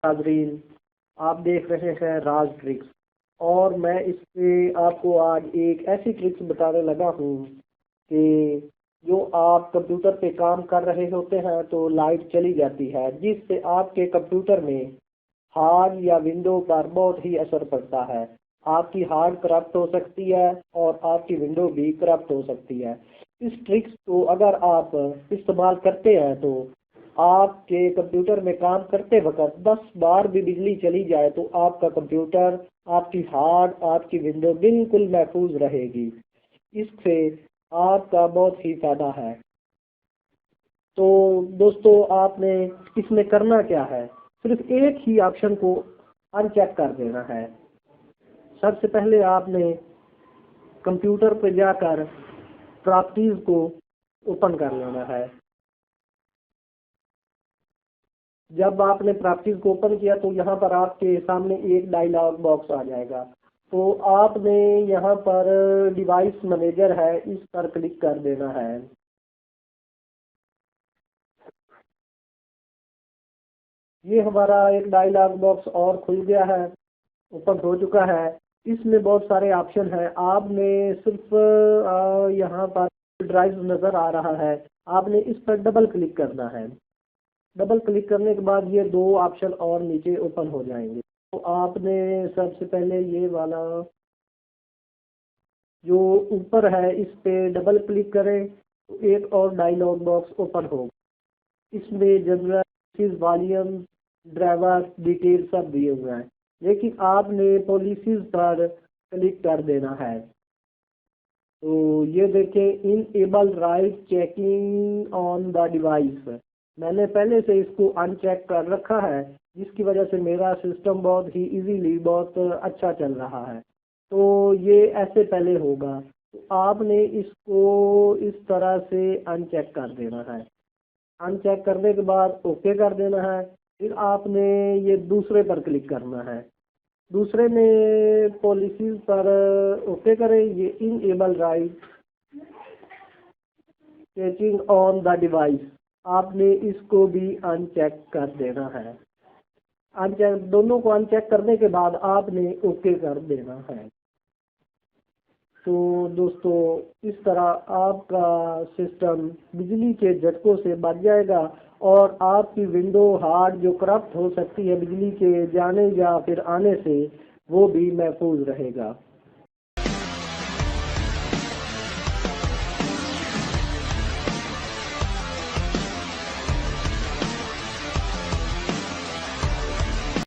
नाज़रीन, आप देख रहे हैं राज ट्रिक्स और मैं इस पे आपको आज एक ऐसी ट्रिक्स बताने लगा हूँ कि जो आप कंप्यूटर पे काम कर रहे होते हैं तो लाइट चली जाती है, जिससे आपके कंप्यूटर में हार्ड या विंडो पर बहुत ही असर पड़ता है। आपकी हार्ड करप्ट हो सकती है और आपकी विंडो भी करप्ट हो सकती है। इस ट्रिक्स को अगर आप इस्तेमाल करते हैं तो आपके कंप्यूटर में काम करते वक्त 10 बार भी बिजली चली जाए तो आपका कंप्यूटर, आपकी हार्ड, आपकी विंडो बिल्कुल महफूज रहेगी। इससे आपका बहुत ही फायदा है। तो दोस्तों, आपने इसमें करना क्या है, सिर्फ एक ही ऑप्शन को अनचेक कर देना है। सबसे पहले आपने कंप्यूटर पर जाकर प्रॉपर्टीज को ओपन कर लेना है। जब आपने प्रॉपर्टीज को ओपन किया तो यहाँ पर आपके सामने एक डायलॉग बॉक्स आ जाएगा। तो आपने यहाँ पर डिवाइस मैनेजर है, इस पर क्लिक कर देना है। ये हमारा एक डायलॉग बॉक्स और खुल गया है, ओपन हो चुका है। इसमें बहुत सारे ऑप्शन हैं। आपने सिर्फ यहाँ पर ड्राइव नज़र आ रहा है, आपने इस पर डबल क्लिक करना है। डबल क्लिक करने के बाद ये दो ऑप्शन और नीचे ओपन हो जाएंगे। तो आपने सबसे पहले ये वाला जो ऊपर है इस पे डबल क्लिक करें तो एक और डायलॉग बॉक्स ओपन होगा। इसमें जनरल, वॉल्यूम, ड्राइवर डिटेल सब दिए हुए हैं, लेकिन आपने पॉलिसीज पर क्लिक कर देना है। तो ये देखें, enable right checking on the device, मैंने पहले से इसको अनचेक कर रखा है, जिसकी वजह से मेरा सिस्टम बहुत ही इजीली बहुत अच्छा चल रहा है। तो ये ऐसे पहले होगा, तो आपने इसको इस तरह से अनचेक कर देना है। अनचेक करने के बाद ओके कर देना है। फिर आपने ये दूसरे पर क्लिक करना है। दूसरे में पॉलिसीज पर ओके करें, ये enable right checking on the device, आपने इसको भी अनचेक कर देना है। अनचेक, दोनों को अनचेक करने के बाद आपने ओके कर देना है। तो दोस्तों, इस तरह आपका सिस्टम बिजली के झटकों से बच जाएगा और आपकी विंडो हार्ड जो करप्ट हो सकती है बिजली के जाने या फिर आने से, वो भी महफूज रहेगा।